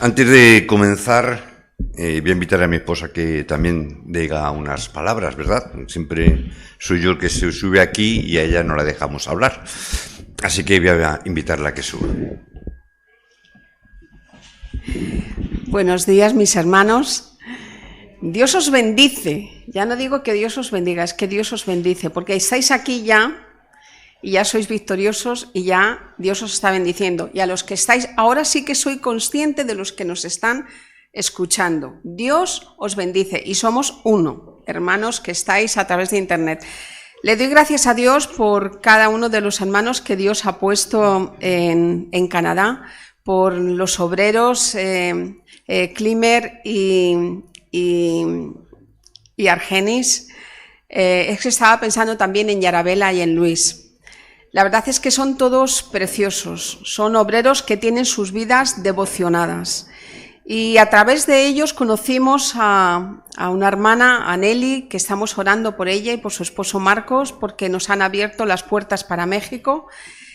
Antes de comenzar, voy a invitar a mi esposa que también diga unas palabras, ¿verdad? Siempre soy yo el que se sube aquí y a ella no la dejamos hablar. Así que voy a invitarla a que suba. Buenos días, mis hermanos. Dios os bendice. Ya no digo que Dios os bendiga, es que Dios os bendice, porque estáis aquí ya y ya sois victoriosos y ya Dios os está bendiciendo. Y a los que estáis, ahora sí que soy consciente de los que nos están escuchando. Dios os bendice y somos uno, hermanos que estáis a través de internet. Le doy gracias a Dios por cada uno de los hermanos que Dios ha puesto en Canadá, por los obreros, Climer y Argenis. Es que estaba pensando también en Yarabela y en Luis. La verdad es que son todos preciosos, son obreros que tienen sus vidas devocionadas. Y a través de ellos conocimos a una hermana, a Nelly, que estamos orando por ella y por su esposo Marcos, porque nos han abierto las puertas para México.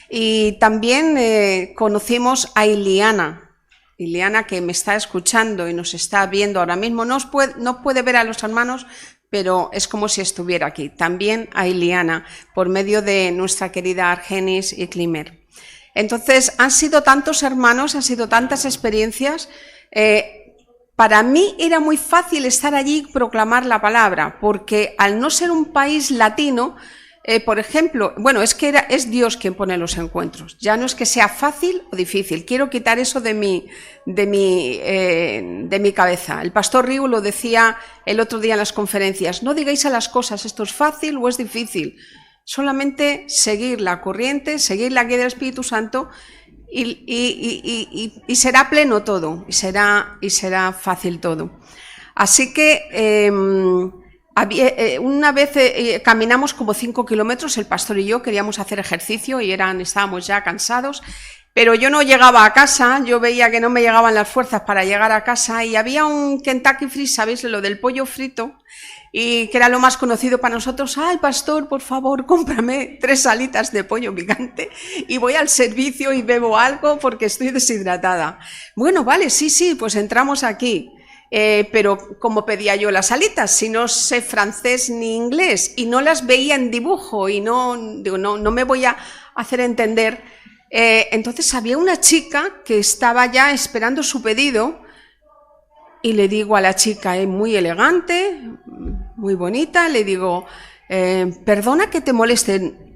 Y también conocimos a Iliana, que me está escuchando y nos está viendo ahora mismo. No puede ver a los hermanos, pero es como si estuviera aquí. También a Iliana, por medio de nuestra querida Argenis y Climer. Entonces, han sido tantos hermanos, han sido tantas experiencias. Para mí era muy fácil estar allí y proclamar la palabra, porque al no ser un país latino, por ejemplo, bueno, es Dios quien pone los encuentros. Ya no es que sea fácil o difícil. Quiero quitar eso de mi cabeza. El pastor Riu lo decía el otro día en las conferencias. No digáis a las cosas, esto es fácil o es difícil. Solamente seguir la corriente, seguir la guía del Espíritu Santo y será pleno todo. Y será fácil todo. Así que una vez caminamos como 5 kilómetros, el pastor y yo queríamos hacer ejercicio y estábamos ya cansados, pero yo no llegaba a casa, yo veía que no me llegaban las fuerzas para llegar a casa y había un Kentucky Fried, ¿sabéis? Lo del pollo frito, y que era lo más conocido para nosotros. Ay, pastor, por favor, cómprame 3 alitas de pollo picante y voy al servicio y bebo algo porque estoy deshidratada. Bueno, vale, sí, pues entramos aquí. Pero ¿cómo pedía yo las alitas? Si no sé francés ni inglés y no las veía en dibujo y no me voy a hacer entender. Entonces había una chica que estaba ya esperando su pedido y le digo a la chica, muy elegante, muy bonita, le digo, perdona que te moleste,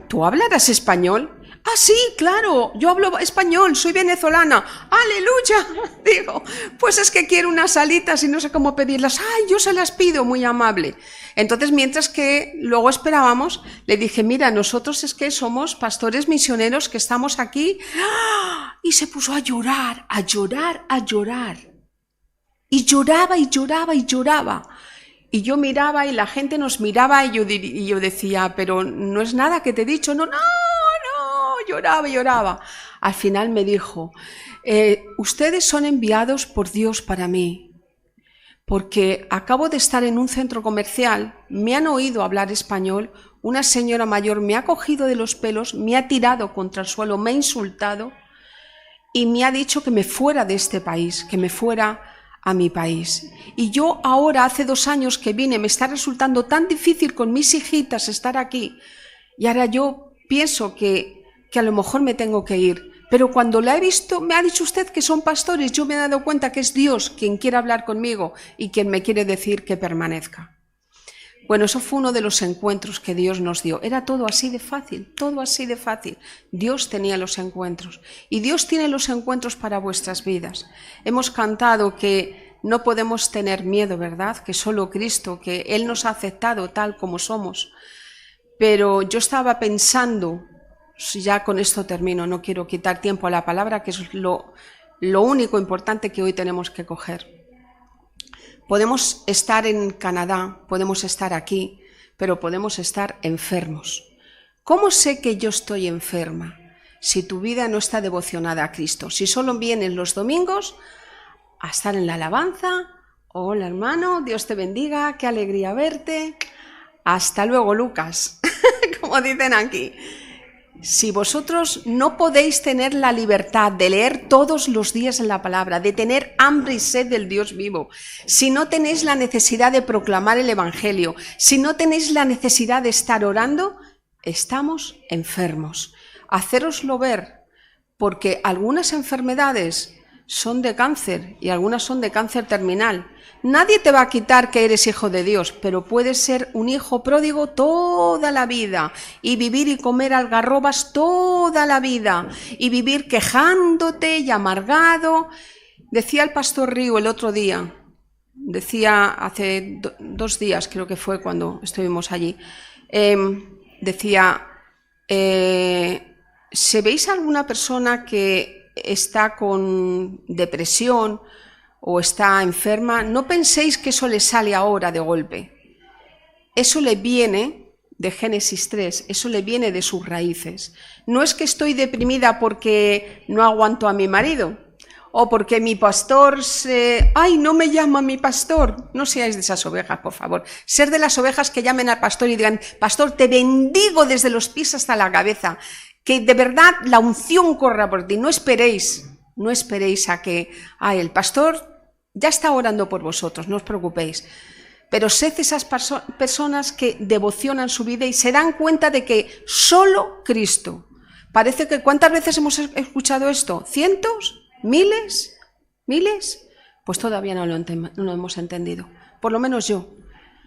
¿tú hablarás español? Ah, sí, claro, yo hablo español, soy venezolana. ¡Aleluya! Digo, pues es que quiero unas alitas y no sé cómo pedirlas. ¡Ay, yo se las pido! Muy amable. Entonces, mientras que luego esperábamos, le dije, mira, nosotros es que somos pastores misioneros que estamos aquí. ¡Ah! Y se puso a llorar, a llorar, a llorar. Y lloraba y lloraba y lloraba. Y yo miraba y la gente nos miraba y yo decía, pero no es nada que te he dicho. No, lloraba y lloraba. Al final me dijo, ustedes son enviados por Dios para mí, porque acabo de estar en un centro comercial, me han oído hablar español, una señora mayor me ha cogido de los pelos, me ha tirado contra el suelo, me ha insultado y me ha dicho que me fuera de este país, que me fuera a mi país. Y yo ahora, hace 2 años que vine, me está resultando tan difícil con mis hijitas estar aquí, y ahora yo pienso que a lo mejor me tengo que ir, pero cuando la he visto, me ha dicho usted que son pastores, yo me he dado cuenta que es Dios quien quiere hablar conmigo y quien me quiere decir que permanezca. Bueno, eso fue uno de los encuentros que Dios nos dio. Era todo así de fácil, todo así de fácil. Dios tenía los encuentros y Dios tiene los encuentros para vuestras vidas. Hemos cantado que no podemos tener miedo, ¿verdad? Que solo Cristo, que Él nos ha aceptado tal como somos. Pero yo estaba pensando, ya con esto termino, no quiero quitar tiempo a la palabra, que es lo único importante que hoy tenemos que coger. Podemos estar en Canadá, podemos estar aquí, pero podemos estar enfermos. ¿Cómo sé que yo estoy enferma? Si tu vida no está devocionada a Cristo, si solo vienes los domingos a estar en la alabanza. Hola hermano, Dios te bendiga, qué alegría verte. Hasta luego, Lucas, como dicen aquí. Si vosotros no podéis tener la libertad de leer todos los días en la palabra, de tener hambre y sed del Dios vivo, si no tenéis la necesidad de proclamar el Evangelio, si no tenéis la necesidad de estar orando, estamos enfermos. Hacéroslo ver, porque algunas enfermedades son de cáncer y algunas son de cáncer terminal. Nadie te va a quitar que eres hijo de Dios, pero puedes ser un hijo pródigo toda la vida y vivir y comer algarrobas toda la vida y vivir quejándote y amargado. Decía el pastor Río el otro día, decía hace 2 días, creo que fue cuando estuvimos allí, decía, si veis a alguna persona que está con depresión o está enferma, no penséis que eso le sale ahora de golpe. Eso le viene de Génesis 3, eso le viene de sus raíces. No es que estoy deprimida porque no aguanto a mi marido o porque mi pastor ¡ay, no me llama mi pastor! No seáis de esas ovejas, por favor. Ser de las ovejas que llamen al pastor y digan, pastor, te bendigo desde los pies hasta la cabeza. Que de verdad la unción corra por ti. No esperéis a que el pastor ya está orando por vosotros, no os preocupéis. Pero sed esas personas que devocionan su vida y se dan cuenta de que solo Cristo. Parece que ¿cuántas veces hemos escuchado esto? ¿Cientos? ¿Miles? ¿Miles? Pues todavía no lo hemos entendido. Por lo menos yo.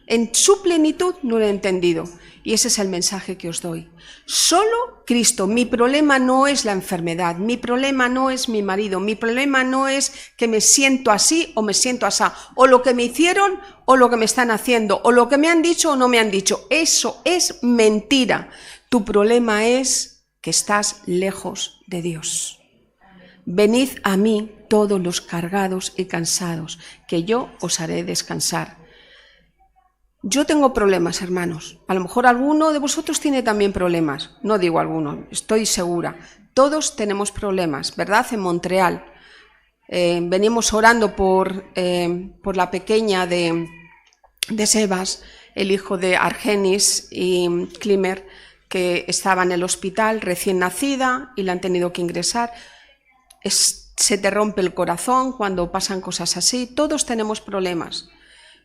En su plenitud no lo he entendido. Y ese es el mensaje que os doy. Solo Cristo. Mi problema no es la enfermedad. Mi problema no es mi marido. Mi problema no es que me siento así o me siento asá. O lo que me hicieron o lo que me están haciendo. O lo que me han dicho o no me han dicho. Eso es mentira. Tu problema es que estás lejos de Dios. Venid a mí todos los cargados y cansados, que yo os haré descansar. Yo tengo problemas, hermanos. A lo mejor alguno de vosotros tiene también problemas. No digo alguno, estoy segura. Todos tenemos problemas, ¿verdad? En Montreal. Venimos orando por la pequeña de Sebas, el hijo de Argenis y Klimer, que estaba en el hospital recién nacida y la han tenido que ingresar. Se te rompe el corazón cuando pasan cosas así. Todos tenemos problemas.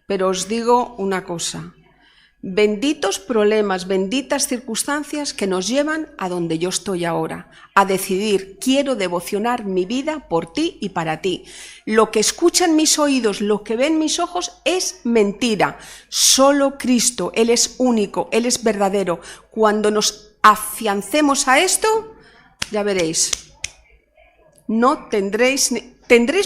Pero os digo una cosa, benditos problemas, benditas circunstancias que nos llevan a donde yo estoy ahora, a decidir, quiero devocionar mi vida por ti y para ti. Lo que escuchan mis oídos, lo que ven mis ojos es mentira. Solo Cristo, Él es único, Él es verdadero. Cuando nos afiancemos a esto, ya veréis, no tendréis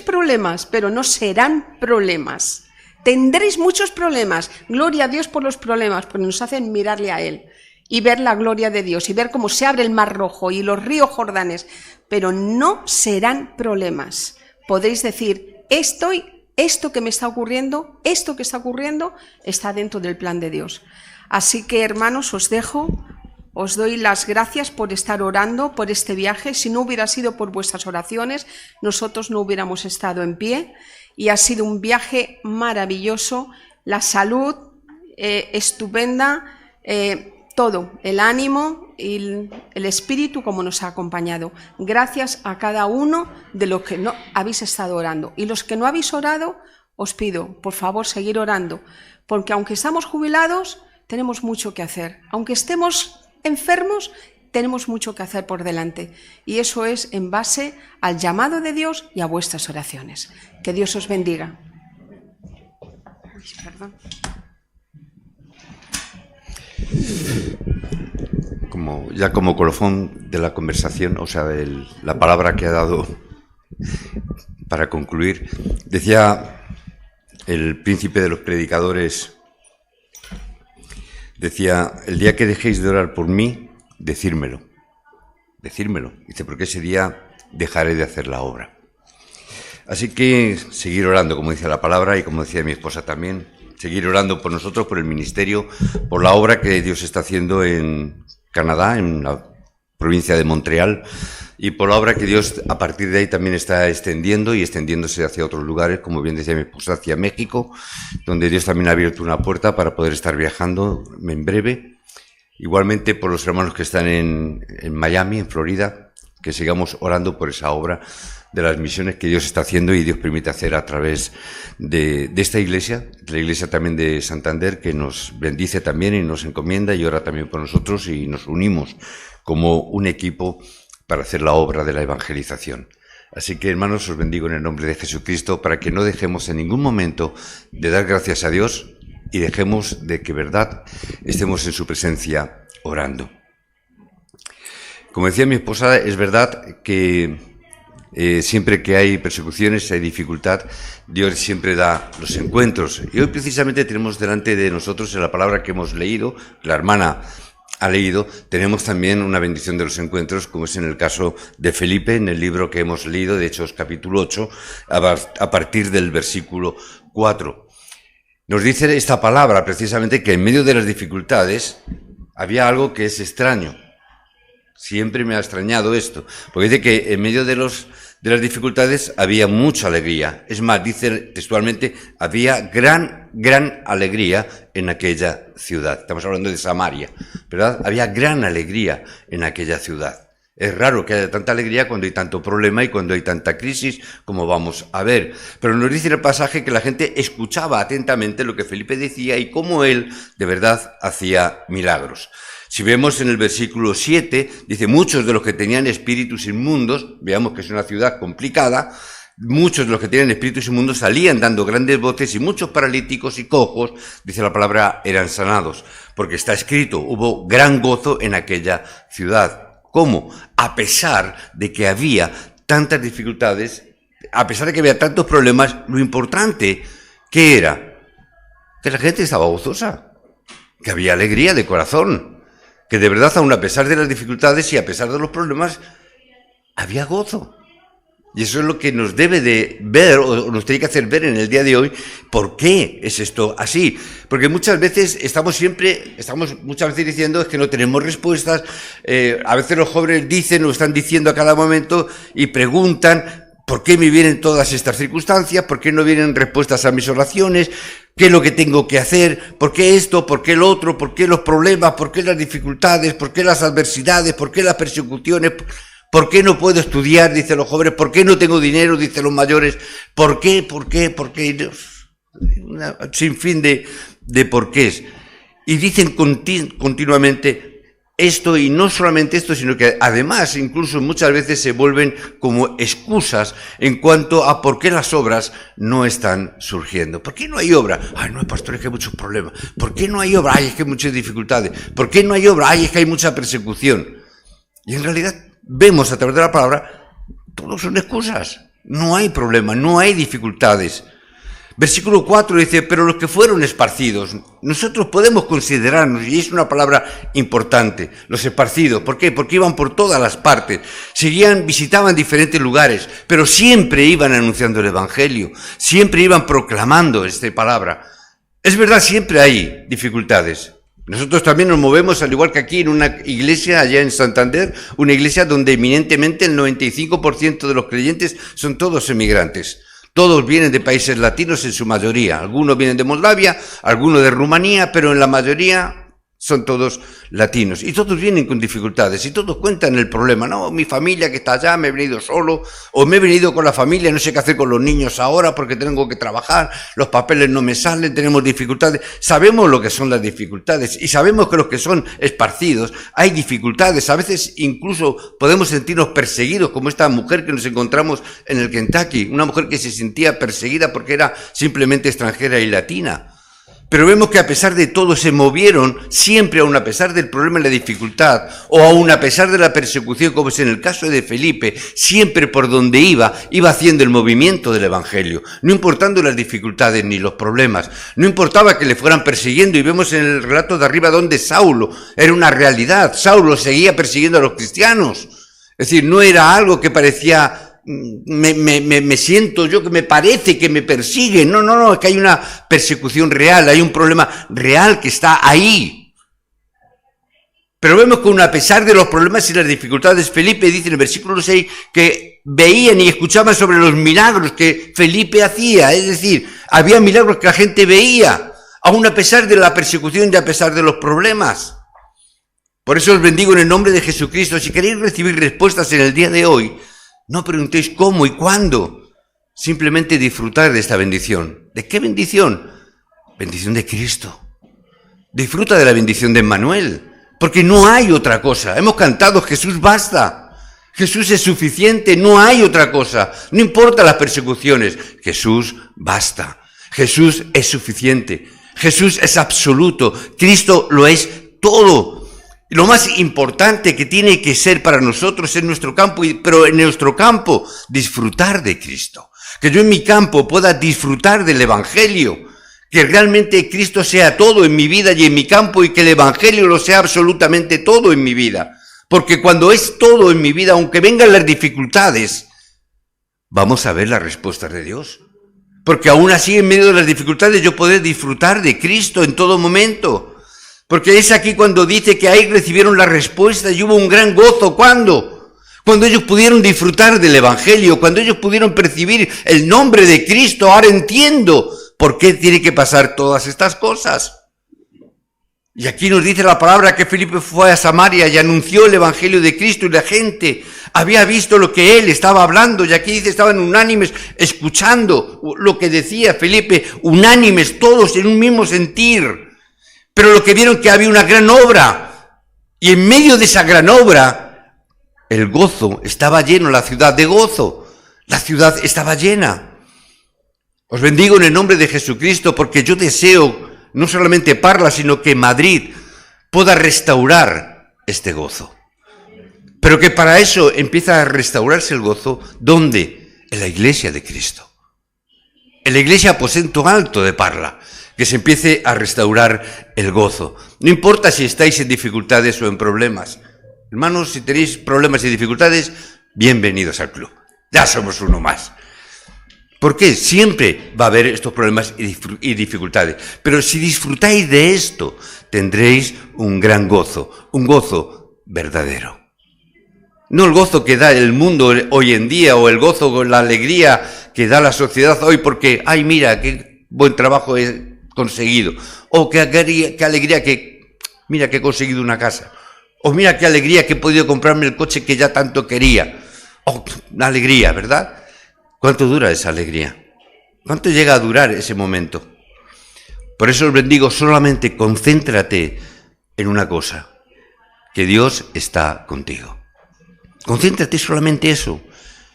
problemas, pero no serán problemas. Tendréis muchos problemas, gloria a Dios por los problemas, porque nos hacen mirarle a Él y ver la gloria de Dios y ver cómo se abre el Mar Rojo y los ríos Jordanes, pero no serán problemas. Podréis decir, esto que me está ocurriendo, esto que está ocurriendo, está dentro del plan de Dios. Así que, hermanos, os dejo, os doy las gracias por estar orando por este viaje. Si no hubiera sido por vuestras oraciones, nosotros no hubiéramos estado en pie. Y ha sido un viaje maravilloso, la salud estupenda, todo, el ánimo y el espíritu como nos ha acompañado. Gracias a cada uno de los que no habéis estado orando. Y los que no habéis orado, os pido, por favor, seguir orando, porque aunque estamos jubilados, tenemos mucho que hacer. Aunque estemos enfermos, tenemos mucho que hacer por delante, y eso es en base al llamado de Dios y a vuestras oraciones. Que Dios os bendiga. Perdón. Como colofón de la conversación, o sea, de la palabra que ha dado para concluir, decía el príncipe de los predicadores, decía, el día que dejéis de orar por mí, decírmelo. Dice, porque ese día dejaré de hacer la obra. Así que seguir orando, como dice la palabra, y como decía mi esposa también, seguir orando por nosotros, por el ministerio, por la obra que Dios está haciendo en Canadá, en la provincia de Montreal, y por la obra que Dios a partir de ahí también está extendiendo y extendiéndose hacia otros lugares, como bien decía mi esposa, hacia México, donde Dios también ha abierto una puerta para poder estar viajando en breve. Igualmente por los hermanos que están en Miami, en Florida, que sigamos orando por esa obra de las misiones que Dios está haciendo y Dios permite hacer a través de esta iglesia, de la iglesia también de Santander, que nos bendice también y nos encomienda y ora también por nosotros y nos unimos como un equipo para hacer la obra de la evangelización. Así que, hermanos, os bendigo en el nombre de Jesucristo para que no dejemos en ningún momento de dar gracias a Dios y dejemos de que, verdad, estemos en su presencia orando. Como decía mi esposa, es verdad que siempre que hay persecuciones, hay dificultad, Dios siempre da los encuentros. Y hoy precisamente tenemos delante de nosotros en la palabra que hemos leído, la hermana ha leído, tenemos también una bendición de los encuentros, como es en el caso de Felipe, en el libro que hemos leído, de Hechos capítulo 8, a partir del versículo 4. Nos dice esta palabra precisamente que en medio de las dificultades había algo que es extraño. Siempre me ha extrañado esto, porque dice que en medio de las dificultades había mucha alegría. Es más, dice textualmente, había gran alegría en aquella ciudad. Estamos hablando de Samaria, ¿verdad? Había gran alegría en aquella ciudad. Es raro que haya tanta alegría cuando hay tanto problema y cuando hay tanta crisis, como vamos a ver. Pero nos dice el pasaje que la gente escuchaba atentamente lo que Felipe decía y cómo él, de verdad, hacía milagros. Si vemos en el versículo 7, dice, muchos de los que tenían espíritus inmundos, veamos que es una ciudad complicada, muchos de los que tenían espíritus inmundos salían dando grandes voces y muchos paralíticos y cojos, dice la palabra, eran sanados. Porque está escrito, hubo gran gozo en aquella ciudad. ¿Cómo? A pesar de que había tantas dificultades, a pesar de que había tantos problemas, lo importante, ¿qué era? Que la gente estaba gozosa, que había alegría de corazón. Que de verdad, aun a pesar de las dificultades y a pesar de los problemas, había gozo. Y eso es lo que nos debe de ver, o nos tiene que hacer ver en el día de hoy, ¿por qué es esto así? Porque muchas veces estamos muchas veces diciendo es que no tenemos respuestas, a veces los jóvenes dicen o están diciendo a cada momento y preguntan, ¿por qué me vienen todas estas circunstancias? ¿Por qué no vienen respuestas a mis oraciones? ¿Qué es lo que tengo que hacer? ¿Por qué esto? ¿Por qué lo otro? ¿Por qué los problemas? ¿Por qué las dificultades? ¿Por qué las adversidades? ¿Por qué las persecuciones? ¿Por qué no puedo estudiar? Dicen los jóvenes. ¿Por qué no tengo dinero? Dicen los mayores. ¿Por qué? ¿Por qué? ¿Por qué? Un sinfín de porqués. Y dicen continuamente esto, y no solamente esto, sino que además incluso muchas veces se vuelven como excusas en cuanto a por qué las obras no están surgiendo. ¿Por qué no hay obra? Ay, no, pastor, es que hay muchos problemas. ¿Por qué no hay obra? Ay, es que hay muchas dificultades. ¿Por qué no hay obra? Ay, es que hay mucha persecución. Y en realidad vemos a través de la palabra, todos son excusas. No hay problema, no hay dificultades. Versículo 4 dice, pero los que fueron esparcidos, nosotros podemos considerarnos, y es una palabra importante, los esparcidos. ¿Por qué? Porque iban por todas las partes, visitaban diferentes lugares, pero siempre iban anunciando el Evangelio, siempre iban proclamando esta palabra. Es verdad, siempre hay dificultades. Nosotros también nos movemos, al igual que aquí, en una iglesia allá en Santander, una iglesia donde eminentemente el 95% de los creyentes son todos emigrantes. Todos vienen de países latinos en su mayoría. Algunos vienen de Moldavia, algunos de Rumanía, pero en la mayoría son todos latinos. Y todos vienen con dificultades y todos cuentan el problema. No, mi familia que está allá, me he venido solo, o me he venido con la familia, no sé qué hacer con los niños ahora porque tengo que trabajar, los papeles no me salen, tenemos dificultades. Sabemos lo que son las dificultades y sabemos que los que son esparcidos hay dificultades. A veces incluso podemos sentirnos perseguidos, como esta mujer que nos encontramos en el Kentucky, una mujer que se sentía perseguida porque era simplemente extranjera y latina. Pero vemos que a pesar de todo se movieron siempre, aun a pesar del problema y la dificultad, o aun a pesar de la persecución, como es en el caso de Felipe, siempre por donde iba haciendo el movimiento del Evangelio, no importando las dificultades ni los problemas, no importaba que le fueran persiguiendo, y vemos en el relato de arriba donde Saulo era una realidad, Saulo seguía persiguiendo a los cristianos, es decir, no era algo que parecía... Me siento yo que me parece que me persiguen. No, es que hay una persecución real, hay un problema real que está ahí. Pero vemos que a pesar de los problemas y las dificultades, Felipe dice en el versículo 6 que veían y escuchaban sobre los milagros que Felipe hacía. Es decir, había milagros que la gente veía, aún a pesar de la persecución y a pesar de los problemas. Por eso os bendigo en el nombre de Jesucristo. Si queréis recibir respuestas en el día de hoy, no preguntéis cómo y cuándo. Simplemente disfrutar de esta bendición. ¿De qué bendición? Bendición de Cristo. Disfruta de la bendición de Emmanuel, porque no hay otra cosa. Hemos cantado Jesús basta. Jesús es suficiente, no hay otra cosa. No importa las persecuciones. Jesús basta. Jesús es suficiente. Jesús es absoluto. Cristo lo es todo. Y lo más importante que tiene que ser para nosotros en nuestro campo, pero en nuestro campo, disfrutar de Cristo. Que yo en mi campo pueda disfrutar del Evangelio. Que realmente Cristo sea todo en mi vida y en mi campo y que el Evangelio lo sea absolutamente todo en mi vida. Porque cuando es todo en mi vida, aunque vengan las dificultades, vamos a ver las respuestas de Dios. Porque aún así, en medio de las dificultades, yo puedo disfrutar de Cristo en todo momento. Porque es aquí cuando dice que ahí recibieron la respuesta y hubo un gran gozo. ¿Cuándo? Cuando ellos pudieron disfrutar del Evangelio, cuando ellos pudieron percibir el nombre de Cristo. Ahora entiendo por qué tiene que pasar todas estas cosas. Y aquí nos dice la palabra que Felipe fue a Samaria y anunció el Evangelio de Cristo y la gente había visto lo que él estaba hablando. Y aquí dice, estaban unánimes escuchando lo que decía Felipe, unánimes todos en un mismo sentir. Pero lo que vieron que había una gran obra. Y en medio de esa gran obra, el gozo estaba lleno, la ciudad de gozo. La ciudad estaba llena. Os bendigo en el nombre de Jesucristo porque yo deseo no solamente Parla, sino que Madrid pueda restaurar este gozo. Pero que para eso empieza a restaurarse el gozo, ¿dónde? En la iglesia de Cristo. En la iglesia aposento alto de Parla, que se empiece a restaurar el gozo. No importa si estáis en dificultades o en problemas. Hermanos, si tenéis problemas y dificultades, bienvenidos al club. Ya somos uno más. ¿Por qué? Siempre va a haber estos problemas y dificultades. Pero si disfrutáis de esto, tendréis un gran gozo, un gozo verdadero. No el gozo que da el mundo hoy en día o el gozo, la alegría que da la sociedad hoy porque, ay, mira, qué buen trabajo he conseguido. O qué alegría que, mira, que he conseguido una casa. O mira qué alegría que he podido comprarme el coche que ya tanto quería. Oh, una alegría, ¿verdad? ¿Cuánto dura esa alegría? ¿Cuánto llega a durar ese momento? Por eso os bendigo, solamente concéntrate en una cosa, que Dios está contigo. Concéntrate solamente eso.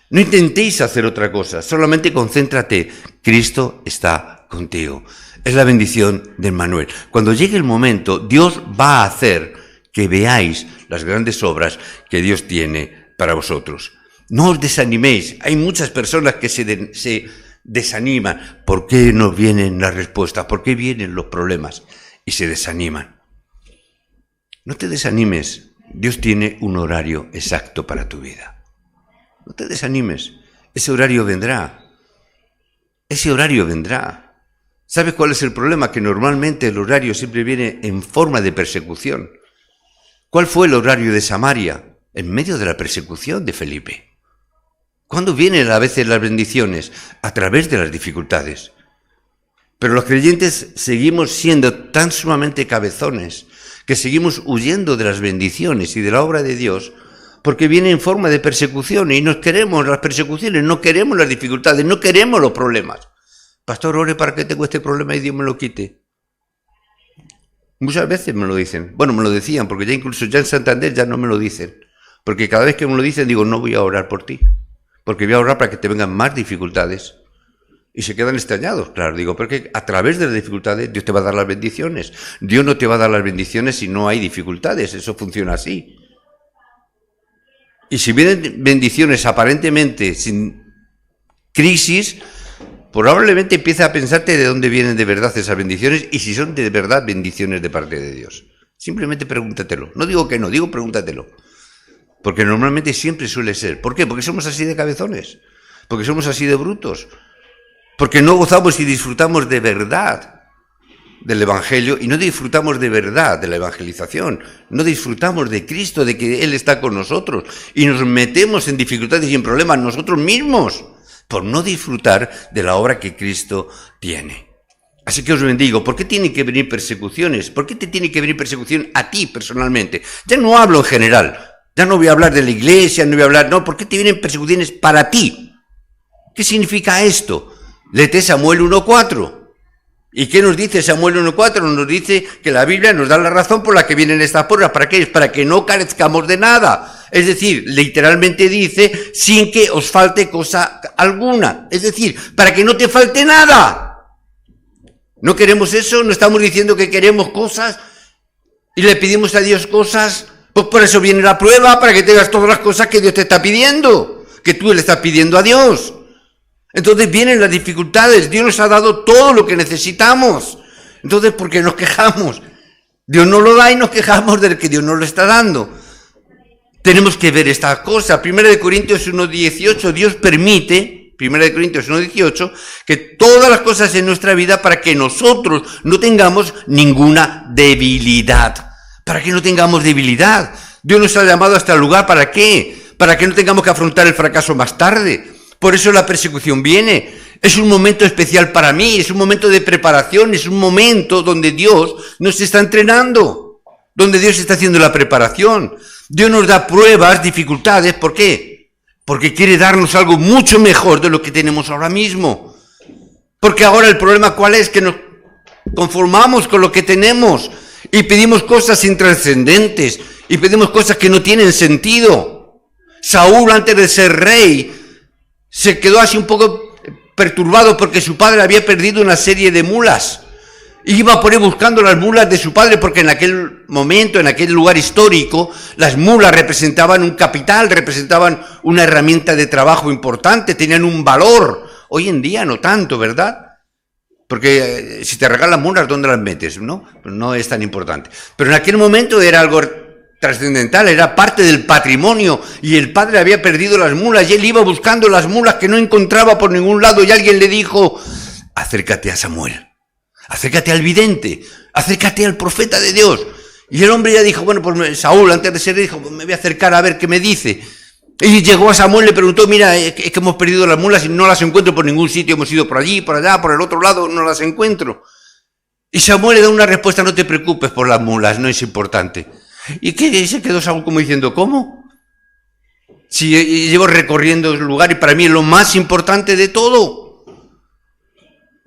No intentéis hacer otra cosa, solamente concéntrate. Cristo está contigo. Es la bendición de Emmanuel. Cuando llegue el momento, Dios va a hacer que veáis las grandes obras que Dios tiene para vosotros. No os desaniméis. Hay muchas personas que se desaniman. ¿Por qué no vienen las respuestas? ¿Por qué vienen los problemas? Y se desaniman. No te desanimes. Dios tiene un horario exacto para tu vida. No te desanimes. Ese horario vendrá. Ese horario vendrá. ¿Sabes cuál es el problema? Que normalmente el horario siempre viene en forma de persecución. ¿Cuál fue el horario de Samaria? En medio de la persecución de Felipe. ¿Cuándo vienen a veces las bendiciones? A través de las dificultades. Pero los creyentes seguimos siendo tan sumamente cabezones que seguimos huyendo de las bendiciones y de la obra de Dios porque viene en forma de persecución y no queremos las persecuciones, no queremos las dificultades, no queremos los problemas. Pastor, ore para que tengo este problema y Dios me lo quite. Muchas veces me lo dicen. Bueno, me lo decían porque ya incluso ya en Santander ya no me lo dicen. Porque cada vez que me lo dicen digo, no voy a orar por ti. Porque voy a orar para que te vengan más dificultades. Y se quedan extrañados, claro. Digo, porque a través de las dificultades Dios te va a dar las bendiciones. Dios no te va a dar las bendiciones si no hay dificultades. Eso funciona así. Y si vienen bendiciones aparentemente sin crisis, probablemente empieza a pensarte de dónde vienen de verdad esas bendiciones y si son de verdad bendiciones de parte de Dios. Simplemente pregúntatelo. No digo que no, digo pregúntatelo. Porque normalmente siempre suele ser. ¿Por qué? Porque somos así de cabezones. Porque somos así de brutos. Porque no gozamos y disfrutamos de verdad del Evangelio y no disfrutamos de verdad de la evangelización. No disfrutamos de Cristo, de que Él está con nosotros. Y nos metemos en dificultades y en problemas nosotros mismos por no disfrutar de la obra que Cristo tiene. Así que os bendigo. ¿Por qué tienen que venir persecuciones? ¿Por qué te tiene que venir persecución a ti personalmente? Ya no hablo en general. Ya no voy a hablar de la iglesia, no voy a hablar... No, ¿por qué te vienen persecuciones para ti? ¿Qué significa esto? Léete Samuel 1:4. ¿Y qué nos dice Samuel 1:4? Nos dice que la Biblia nos da la razón por la que vienen estas pruebas. ¿Para qué? Es para que no carezcamos de nada. Es decir, literalmente dice, sin que os falte cosa alguna. Es decir, para que no te falte nada. ¿No queremos eso? ¿No estamos diciendo que queremos cosas y le pedimos a Dios cosas? Pues por eso viene la prueba, para que tengas todas las cosas que Dios te está pidiendo, que tú le estás pidiendo a Dios. Entonces vienen las dificultades. Dios nos ha dado todo lo que necesitamos. Entonces, ¿por qué nos quejamos? Dios nos lo da y nos quejamos del que Dios nos lo está dando. Tenemos que ver esta cosa. 1 Corintios 1:18, Dios permite... 1 Corintios 1:18, que todas las cosas en nuestra vida para que nosotros no tengamos ninguna debilidad. Para que no tengamos debilidad. Dios nos ha llamado a este lugar, ¿para qué? Para que no tengamos que afrontar el fracaso más tarde. Por eso la persecución viene. Es un momento especial para mí, es un momento de preparación, es un momento donde Dios nos está entrenando, donde Dios está haciendo la preparación. Dios nos da pruebas, dificultades, ¿por qué? Porque quiere darnos algo mucho mejor de lo que tenemos ahora mismo. Porque ahora el problema ¿cuál es? Que nos conformamos con lo que tenemos y pedimos cosas intrascendentes y pedimos cosas que no tienen sentido. Saúl, antes de ser rey, se quedó así un poco perturbado porque su padre había perdido una serie de mulas. Y iba por ahí buscando las mulas de su padre, porque en aquel momento, en aquel lugar histórico, las mulas representaban un capital, representaban una herramienta de trabajo importante, tenían un valor. Hoy en día no tanto, ¿verdad? Porque si te regalan mulas, ¿dónde las metes? ¿No? No es tan importante. Pero en aquel momento era algo trascendental, era parte del patrimonio, y el padre había perdido las mulas, y él iba buscando las mulas que no encontraba por ningún lado, y alguien le dijo, acércate a Samuel. Acércate al vidente, acércate al profeta de Dios. Y el hombre ya dijo, bueno, pues Saúl antes de ser dijo, me voy a acercar a ver qué me dice. Y llegó a Samuel, le preguntó, mira, es que hemos perdido las mulas y no las encuentro por ningún sitio, hemos ido por allí, por allá, por el otro lado, no las encuentro. Y Samuel le da una respuesta, no te preocupes por las mulas, no es importante. ¿Y qué? Se quedó Saúl como diciendo, ¿cómo? Si llevo recorriendo el lugar y para mí es lo más importante de todo.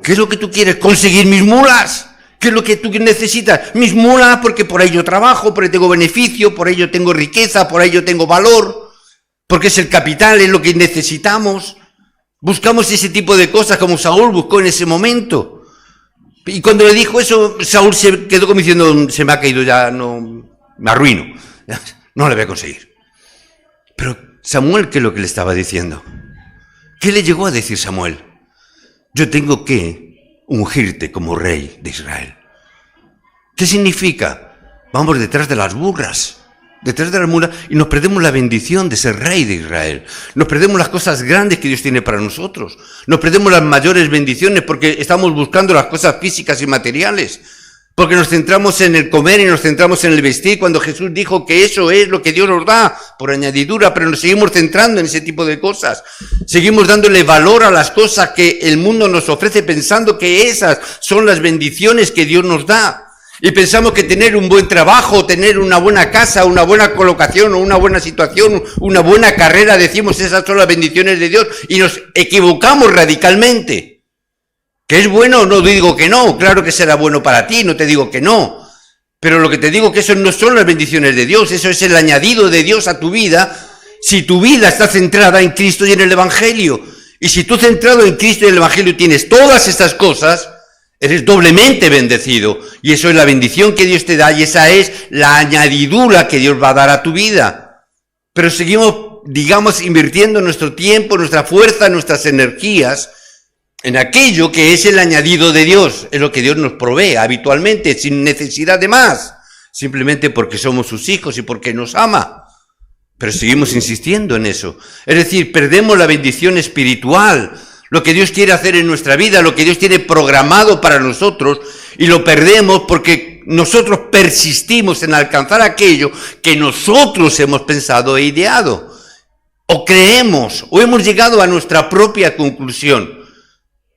¿Qué es lo que tú quieres? Conseguir mis mulas. ¿Qué es lo que tú necesitas? Mis mulas, porque por ello trabajo, por ello tengo beneficio, por ello tengo riqueza, por ello tengo valor, porque es el capital, es lo que necesitamos. Buscamos ese tipo de cosas como Saúl buscó en ese momento. Y cuando le dijo eso, Saúl se quedó como diciendo, se me ha caído ya, no, me arruino, no le voy a conseguir. Pero Samuel, ¿qué es lo que le estaba diciendo? ¿Qué le llegó a decir Samuel? Yo tengo que ungirte como rey de Israel. ¿Qué significa? Vamos detrás de las burras, detrás de las mulas, y nos perdemos la bendición de ser rey de Israel. Nos perdemos las cosas grandes que Dios tiene para nosotros. Nos perdemos las mayores bendiciones porque estamos buscando las cosas físicas y materiales. Porque nos centramos en el comer y nos centramos en el vestir, cuando Jesús dijo que eso es lo que Dios nos da por añadidura, pero nos seguimos centrando en ese tipo de cosas. Seguimos dándole valor a las cosas que el mundo nos ofrece, pensando que esas son las bendiciones que Dios nos da. Y pensamos que tener un buen trabajo, tener una buena casa, una buena colocación o una buena situación, una buena carrera, decimos esas son las bendiciones de Dios y nos equivocamos radicalmente. ¿Que es bueno? No digo que no, claro que será bueno para ti, no te digo que no. Pero lo que te digo que eso no son las bendiciones de Dios, eso es el añadido de Dios a tu vida, si tu vida está centrada en Cristo y en el Evangelio. Y si tú centrado en Cristo y en el Evangelio tienes todas estas cosas, eres doblemente bendecido. Y eso es la bendición que Dios te da y esa es la añadidura que Dios va a dar a tu vida. Pero seguimos, digamos, invirtiendo nuestro tiempo, nuestra fuerza, nuestras energías en aquello que es el añadido de Dios, es lo que Dios nos provee habitualmente, sin necesidad de más, simplemente porque somos sus hijos y porque nos ama. Pero seguimos insistiendo en eso. Es decir, perdemos la bendición espiritual, lo que Dios quiere hacer en nuestra vida, lo que Dios tiene programado para nosotros, y lo perdemos porque nosotros persistimos en alcanzar aquello que nosotros hemos pensado e ideado, o creemos, o hemos llegado a nuestra propia conclusión.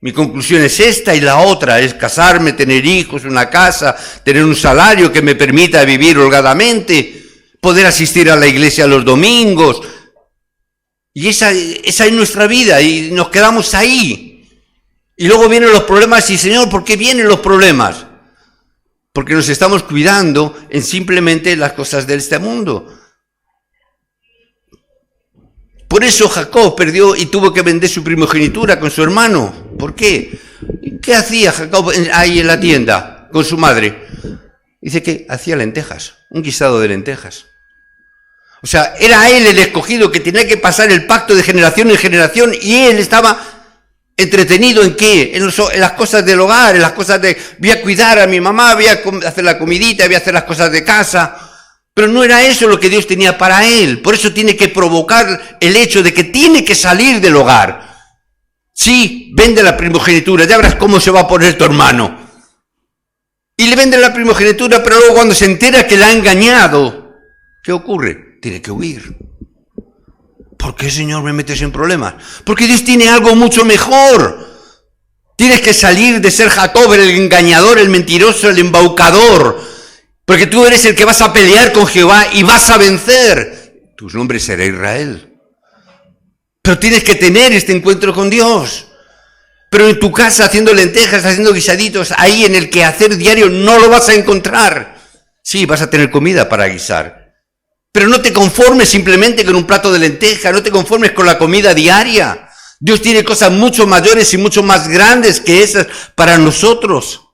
Mi conclusión es esta y la otra, es casarme, tener hijos, una casa, tener un salario que me permita vivir holgadamente, poder asistir a la iglesia los domingos. Y esa es nuestra vida y nos quedamos ahí. Y luego vienen los problemas y, Señor, ¿por qué vienen los problemas? Porque nos estamos cuidando en simplemente las cosas de este mundo. Por eso Jacob perdió y tuvo que vender su primogenitura con su hermano. ¿Por qué? ¿Qué hacía Jacob ahí en la tienda con su madre? Dice que hacía lentejas, un guisado de lentejas. O sea, era él el escogido que tenía que pasar el pacto de generación en generación y él estaba entretenido ¿en qué? En las cosas del hogar, en las cosas de voy a cuidar a mi mamá, voy a hacer la comidita, voy a hacer las cosas de casa. Pero no era eso lo que Dios tenía para él. Por eso tiene que provocar el hecho de que tiene que salir del hogar. Sí, vende la primogenitura, ya verás cómo se va a poner tu hermano. Y le vende la primogenitura, pero luego cuando se entera que la ha engañado, ¿qué ocurre? Tiene que huir. ¿Por qué, Señor, me metes en problemas? Porque Dios tiene algo mucho mejor. Tienes que salir de ser Jacob, el engañador, el mentiroso, el embaucador. Porque tú eres el que vas a pelear con Jehová y vas a vencer. Tu nombre será Israel. Pero tienes que tener este encuentro con Dios. Pero en tu casa haciendo lentejas, haciendo guisaditos, ahí en el quehacer diario no lo vas a encontrar. Sí, vas a tener comida para guisar. Pero no te conformes simplemente con un plato de lentejas, no te conformes con la comida diaria. Dios tiene cosas mucho mayores y mucho más grandes que esas para nosotros.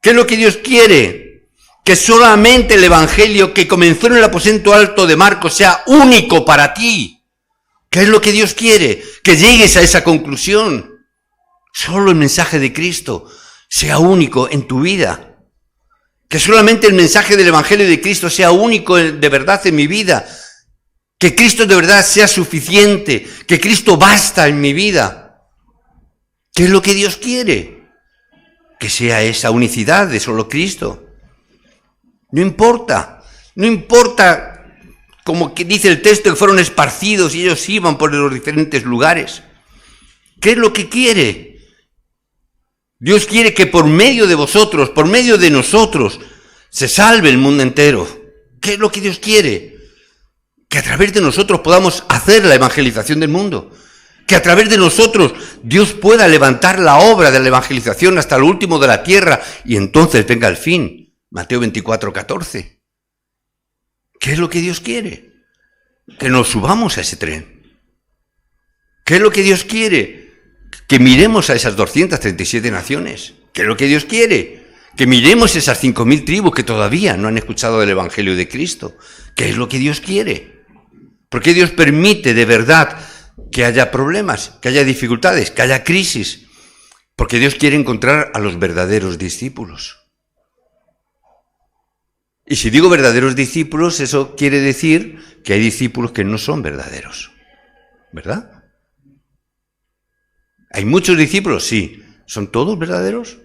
¿Qué es lo que Dios quiere? Que solamente el evangelio que comenzó en el aposento alto de Marcos sea único para ti. ¿Qué es lo que Dios quiere? Que llegues a esa conclusión. Solo el mensaje de Cristo sea único en tu vida. Que solamente el mensaje del evangelio de Cristo sea único de verdad en mi vida. Que Cristo de verdad sea suficiente. Que Cristo basta en mi vida. ¿Qué es lo que Dios quiere? Que sea esa unicidad de solo Cristo. No importa, como que dice el texto, que fueron esparcidos y ellos iban por los diferentes lugares. ¿Qué es lo que quiere? Dios quiere que por medio de vosotros, por medio de nosotros, se salve el mundo entero. ¿Qué es lo que Dios quiere? Que a través de nosotros podamos hacer la evangelización del mundo. Que a través de nosotros Dios pueda levantar la obra de la evangelización hasta lo último de la tierra y entonces venga el fin. Mateo 24:14. ¿Qué es lo que Dios quiere? Que nos subamos a ese tren. ¿Qué es lo que Dios quiere? Que miremos a esas 237 naciones. ¿Qué es lo que Dios quiere? Que miremos esas 5.000 tribus que todavía no han escuchado del Evangelio de Cristo. ¿Qué es lo que Dios quiere? ¿Por qué Dios permite de verdad que haya problemas, que haya dificultades, que haya crisis? Porque Dios quiere encontrar a los verdaderos discípulos. Y si digo verdaderos discípulos, eso quiere decir que hay discípulos que no son verdaderos, ¿verdad? ¿Hay muchos discípulos? Sí. ¿Son todos verdaderos?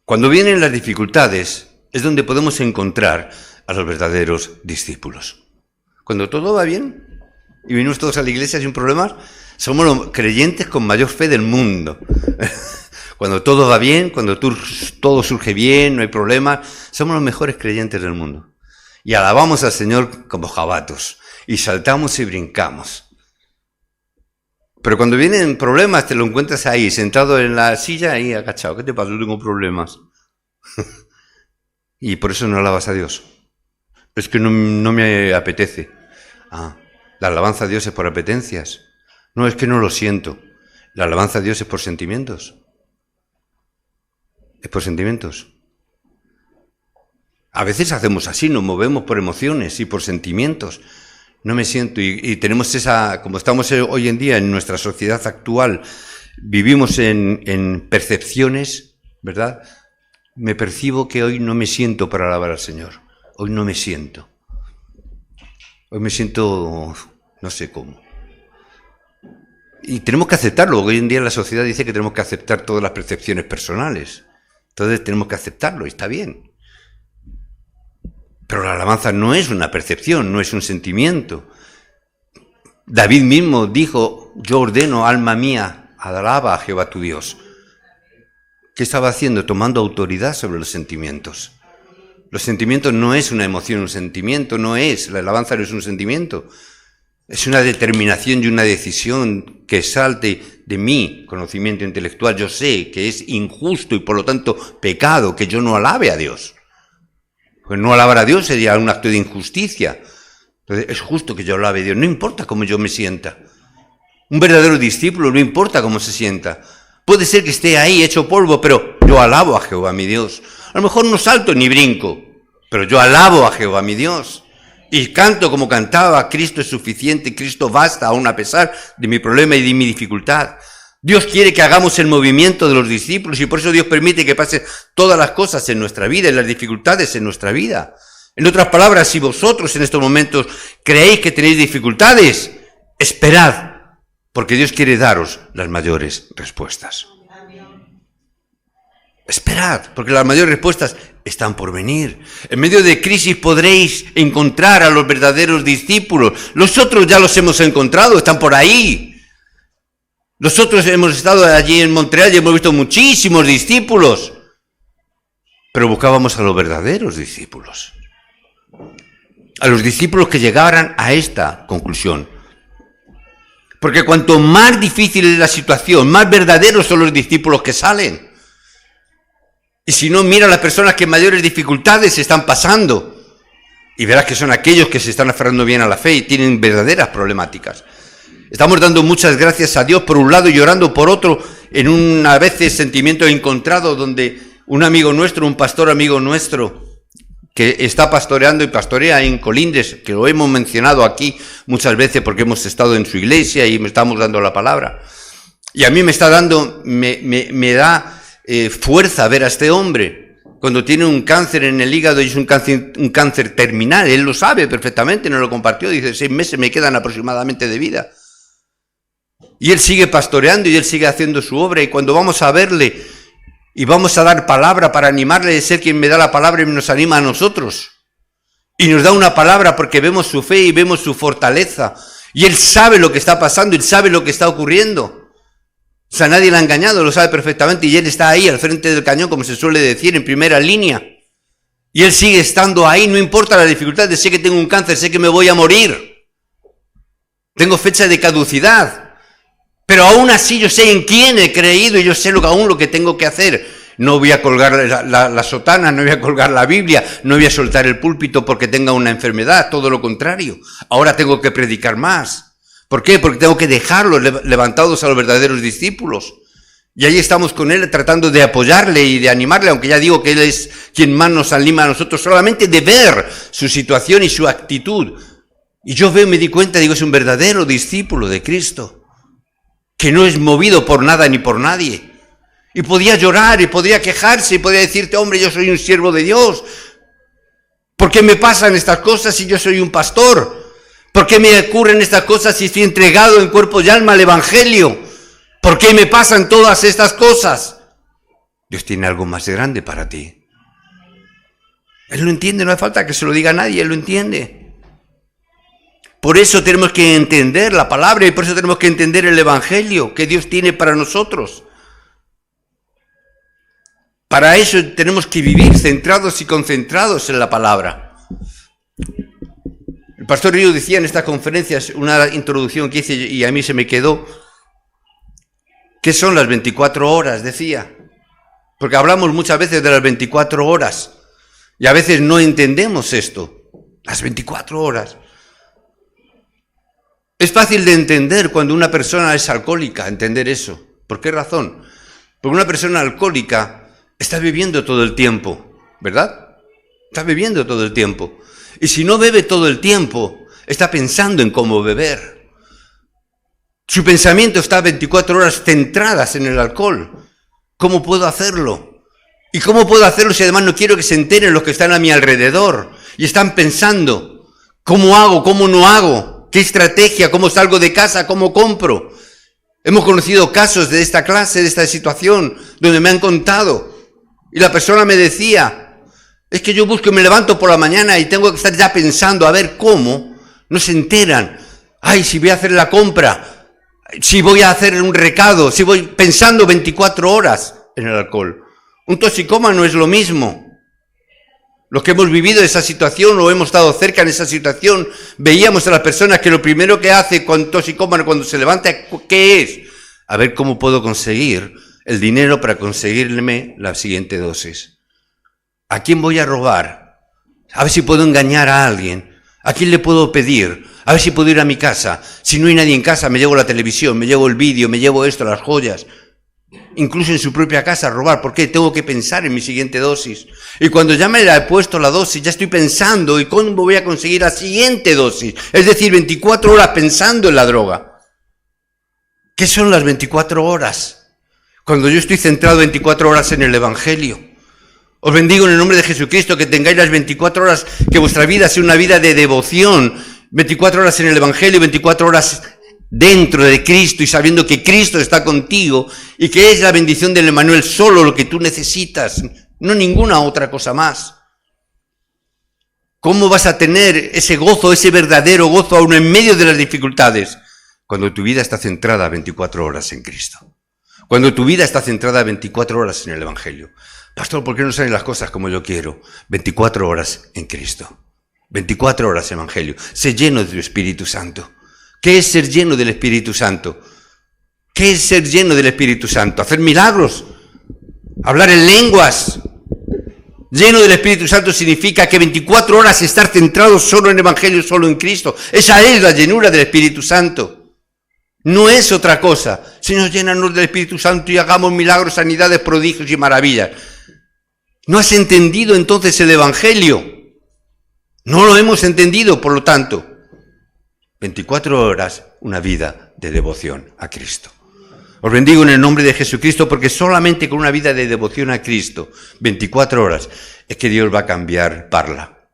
Cuando vienen las dificultades es donde podemos encontrar a los verdaderos discípulos. Cuando todo va bien y venimos todos a la iglesia sin problemas, somos los creyentes con mayor fe del mundo. Cuando todo va bien, cuando todo surge bien, no hay problemas, somos los mejores creyentes del mundo. Y alabamos al Señor como jabatos, y saltamos y brincamos. Pero cuando vienen problemas, te lo encuentras ahí, sentado en la silla, ahí agachado. ¿Qué te pasa? Yo tengo problemas. Y por eso no alabas a Dios. Es que no me apetece. La alabanza a Dios es por apetencias. No, es que no lo siento. La alabanza a Dios es por sentimientos. Es por sentimientos. A veces hacemos así, nos movemos por emociones y por sentimientos. No me siento, y tenemos esa, como estamos hoy en día en nuestra sociedad actual, vivimos en percepciones, ¿verdad? Me percibo que hoy no me siento para alabar al Señor. Hoy no me siento. Hoy me siento, no sé cómo. Y tenemos que aceptarlo. Hoy en día la sociedad dice que tenemos que aceptar todas las percepciones personales. Entonces tenemos que aceptarlo y está bien. Pero la alabanza no es una percepción, no es un sentimiento. David mismo dijo, yo ordeno, alma mía, alaba a Jehová tu Dios. ¿Qué estaba haciendo? Tomando autoridad sobre los sentimientos. Los sentimientos no es una emoción, un sentimiento no es, la alabanza no es un sentimiento. Es una determinación y una decisión que salte de mi conocimiento intelectual. Yo sé que es injusto y por lo tanto pecado que yo no alabe a Dios. Pues no alabar a Dios sería un acto de injusticia. Entonces es justo que yo alabe a Dios, no importa cómo yo me sienta. Un verdadero discípulo no importa cómo se sienta. Puede ser que esté ahí hecho polvo, pero yo alabo a Jehová mi Dios. A lo mejor no salto ni brinco, pero yo alabo a Jehová mi Dios. Y canto como cantaba, Cristo es suficiente, Cristo basta, aún a pesar de mi problema y de mi dificultad. Dios quiere que hagamos el movimiento de los discípulos y por eso Dios permite que pasen todas las cosas en nuestra vida y las dificultades en nuestra vida. En otras palabras, si vosotros en estos momentos creéis que tenéis dificultades, esperad, porque Dios quiere daros las mayores respuestas. Esperad, porque las mayores respuestas están por venir. En medio de crisis podréis encontrar a los verdaderos discípulos. Los otros ya los hemos encontrado, están por ahí. Nosotros hemos estado allí en Montreal y hemos visto muchísimos discípulos, pero buscábamos a los verdaderos discípulos. A los discípulos que llegaran a esta conclusión. Porque cuanto más difícil es la situación, más verdaderos son los discípulos que salen. Y si no, mira a las personas que mayores dificultades están pasando. Y verás que son aquellos que se están aferrando bien a la fe y tienen verdaderas problemáticas. Estamos dando muchas gracias a Dios por un lado y llorando por otro en un a veces sentimiento encontrado donde un amigo nuestro, un pastor amigo nuestro, que está pastoreando y pastorea en Colindres, que lo hemos mencionado aquí muchas veces porque hemos estado en su iglesia y me estamos dando la palabra. Y a mí me está dando, me da fuerza ver a este hombre cuando tiene un cáncer en el hígado y es un cáncer terminal. Él lo sabe perfectamente, nos lo compartió, dice 6 meses me quedan aproximadamente de vida. Y él sigue pastoreando y él sigue haciendo su obra y cuando vamos a verle y vamos a dar palabra para animarle, es él quien me da la palabra y nos anima a nosotros. Y nos da una palabra porque vemos su fe y vemos su fortaleza. Y él sabe lo que está pasando, él sabe lo que está ocurriendo. O sea, nadie le ha engañado, lo sabe perfectamente y él está ahí al frente del cañón, como se suele decir, en primera línea. Y él sigue estando ahí, no importa la dificultad de sé que tengo un cáncer, sé que me voy a morir. Tengo fecha de caducidad. Pero aún así yo sé en quién he creído y yo sé aún lo que tengo que hacer. No voy a colgar la sotana, no voy a colgar la Biblia, no voy a soltar el púlpito porque tenga una enfermedad, todo lo contrario. Ahora tengo que predicar más. ¿Por qué? Porque tengo que dejarlos levantados a los verdaderos discípulos. Y ahí estamos con él tratando de apoyarle y de animarle, aunque ya digo que él es quien más nos anima a nosotros, solamente de ver su situación y su actitud. Y yo veo, me di cuenta, digo, es un verdadero discípulo de Cristo, que no es movido por nada ni por nadie. Y podía llorar y podría quejarse y podría decirte, hombre, yo soy un siervo de Dios. ¿Por qué me pasan estas cosas si yo soy un pastor? ¿Por qué me ocurren estas cosas si estoy entregado en cuerpo y alma al Evangelio? ¿Por qué me pasan todas estas cosas? Dios tiene algo más grande para ti. Él lo entiende, no hace falta que se lo diga a nadie, Él lo entiende. Por eso tenemos que entender la palabra y por eso tenemos que entender el Evangelio que Dios tiene para nosotros. Para eso tenemos que vivir centrados y concentrados en la palabra. El pastor Río decía en estas conferencias, una introducción que hice y a mí se me quedó, ¿qué son las 24 horas? Decía. Porque hablamos muchas veces de las 24 horas y a veces no entendemos esto. Las 24 horas. Es fácil de entender cuando una persona es alcohólica, entender eso. ¿Por qué razón? Porque una persona alcohólica está bebiendo todo el tiempo, ¿verdad? Está bebiendo todo el tiempo. Y si no bebe todo el tiempo, está pensando en cómo beber. Su pensamiento está 24 horas centradas en el alcohol. ¿Cómo puedo hacerlo? ¿Y cómo puedo hacerlo si además no quiero que se enteren los que están a mi alrededor? Y están pensando, ¿cómo hago? ¿Cómo no hago? ¿Qué estrategia? ¿Cómo salgo de casa? ¿Cómo compro? Hemos conocido casos de esta clase, de esta situación, donde me han contado. Y la persona me decía, es que yo busco y me levanto por la mañana y tengo que estar ya pensando a ver cómo no se enteran. Ay, si voy a hacer la compra, Si voy a hacer un recado, si voy pensando 24 horas en el alcohol. Un toxicómano es lo mismo. Los que hemos vivido esa situación o hemos estado cerca en esa situación, veíamos a las personas que lo primero que hace con un toxicómano cuando se levanta, ¿qué es? A ver cómo puedo conseguir el dinero para conseguirme la siguiente dosis. ¿A quién voy a robar? A ver si puedo engañar a alguien. ¿A quién le puedo pedir? A ver si puedo ir a mi casa. Si no hay nadie en casa, me llevo la televisión, me llevo el vídeo, me llevo esto, las joyas. Incluso en su propia casa robar. ¿Por qué? Tengo que pensar en mi siguiente dosis. Y cuando ya me la he puesto la dosis, ya estoy pensando en cómo voy a conseguir la siguiente dosis. Es decir, 24 horas pensando en la droga. ¿Qué son las 24 horas? Cuando yo estoy centrado 24 horas en el Evangelio. Os bendigo en el nombre de Jesucristo, que tengáis las 24 horas, que vuestra vida sea una vida de devoción. 24 horas en el Evangelio, 24 horas dentro de Cristo y sabiendo que Cristo está contigo y que es la bendición del Emmanuel solo lo que tú necesitas, no ninguna otra cosa más. ¿Cómo vas a tener ese gozo, ese verdadero gozo aún en medio de las dificultades? Cuando tu vida está centrada 24 horas en Cristo. Cuando tu vida está centrada 24 horas en el Evangelio. Pastor, ¿por qué no salen las cosas como yo quiero? 24 horas en Cristo. 24 horas Evangelio. Sé lleno del Espíritu Santo. ¿Qué es ser lleno del Espíritu Santo? ¿Qué es ser lleno del Espíritu Santo? Hacer milagros. Hablar en lenguas. Lleno del Espíritu Santo significa que 24 horas estar centrado solo en el Evangelio, solo en Cristo. Esa es la llenura del Espíritu Santo. No es otra cosa. Señor, llénanos del Espíritu Santo y hagamos milagros, sanidades, prodigios y maravillas. ¿No has entendido entonces el Evangelio? No lo hemos entendido, por lo tanto. 24 horas, una vida de devoción a Cristo. Os bendigo en el nombre de Jesucristo, porque solamente con una vida de devoción a Cristo, 24 horas, es que Dios va a cambiar Parla.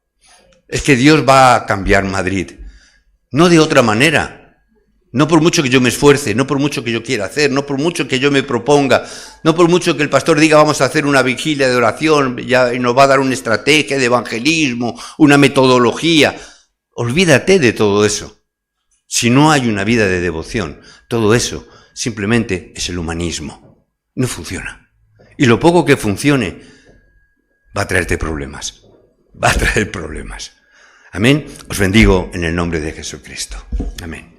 Es que Dios va a cambiar Madrid. No de otra manera. No por mucho que yo me esfuerce, no por mucho que yo quiera hacer, no por mucho que yo me proponga, no por mucho que el pastor diga vamos a hacer una vigilia de oración y nos va a dar una estrategia de evangelismo, una metodología. Olvídate de todo eso. Si no hay una vida de devoción, todo eso simplemente es el humanismo. No funciona. Y lo poco que funcione va a traerte problemas. Va a traer problemas. Amén. Os bendigo en el nombre de Jesucristo. Amén.